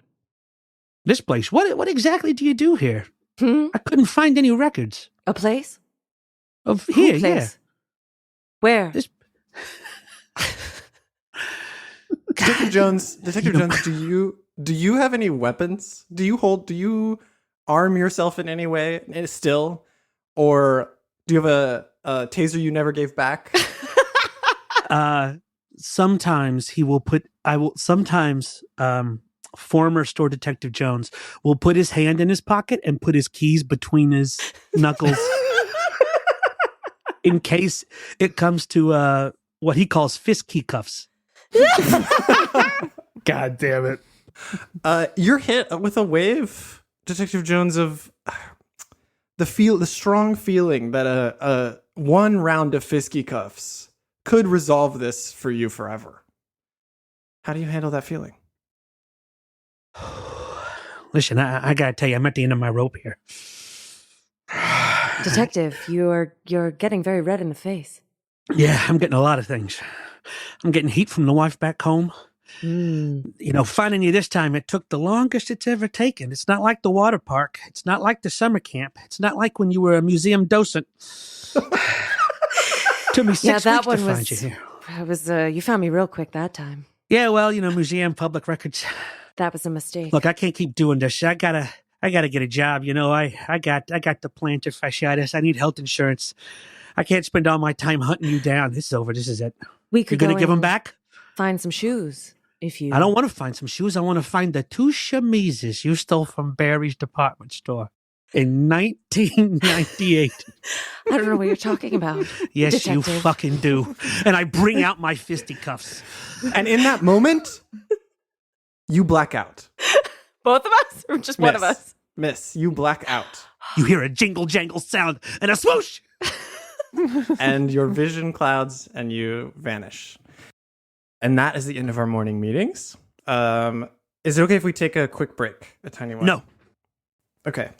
This place. What exactly do you do here? Hmm? I couldn't find any records. A place? Of here, Who yeah. place? Where? This Detective Jones, do you have any weapons? Do you arm yourself in any way still? Or do you have a taser you never gave back? Sometimes former store detective Jones will put his hand in his pocket and put his keys between his knuckles in case it comes to what he calls fist key cuffs. God damn it. You're hit with a wave, Detective Jones, of the strong feeling that a one round of fisticuffs could resolve this for you forever. How do you handle that feeling? Listen, I gotta tell you, I'm at the end of my rope here. Detective, you're getting very red in the face. Yeah, I'm getting a lot of things. I'm getting heat from the wife back home. Mm. You know, finding you this time, it took the longest it's ever taken. It's not like the water park. It's not like the summer camp. It's not like when you were a museum docent. Took me 6 that weeks one to was. find you here. It was. You found me real quick that time. Yeah, well, you know, museum, public records. That was a mistake. Look, I can't keep doing this. I gotta get a job. You know, I got the plantar fasciitis. I need health insurance. I can't spend all my time hunting you down. This is over. This is it. We could You're gonna go give them and back? Find some shoes if you. I don't want to find some shoes. I want to find the 2 chemises you stole from Barry's department store in 1998. I don't know what you're talking about. Yes, Detective. you fucking do. And I bring out my fisticuffs. And in that moment, you black out. Both of us, or just one of us? Miss, you black out. You hear a jingle jangle sound and a swoosh. And your vision clouds and you vanish. And that is the end of our morning meetings. Is it okay if we take a quick break? A tiny one? No. Okay.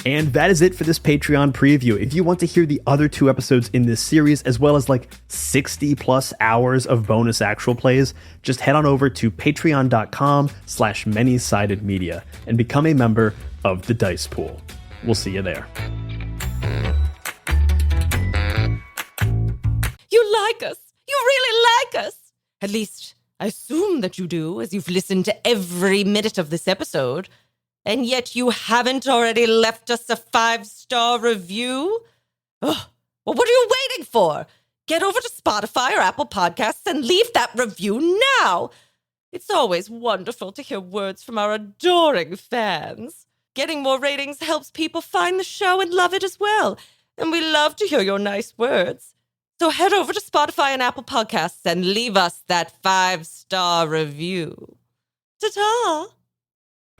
And that is it for this Patreon preview. If you want to hear the other 2 episodes in this series, as well as like 60 plus hours of bonus actual plays, just head on over to patreon.com/many-sided media and become a member of the Dice Pool. We'll see you there. You like us. You really like us. At least, I assume that you do, as you've listened to every minute of this episode. And yet you haven't already left us a 5-star review? Ugh. Well, what are you waiting for? Get over to Spotify or Apple Podcasts and leave that review now. It's always wonderful to hear words from our adoring fans. Getting more ratings helps people find the show and love it as well. And we love to hear your nice words. So head over to Spotify and Apple Podcasts and leave us that 5-star review. Ta-ta!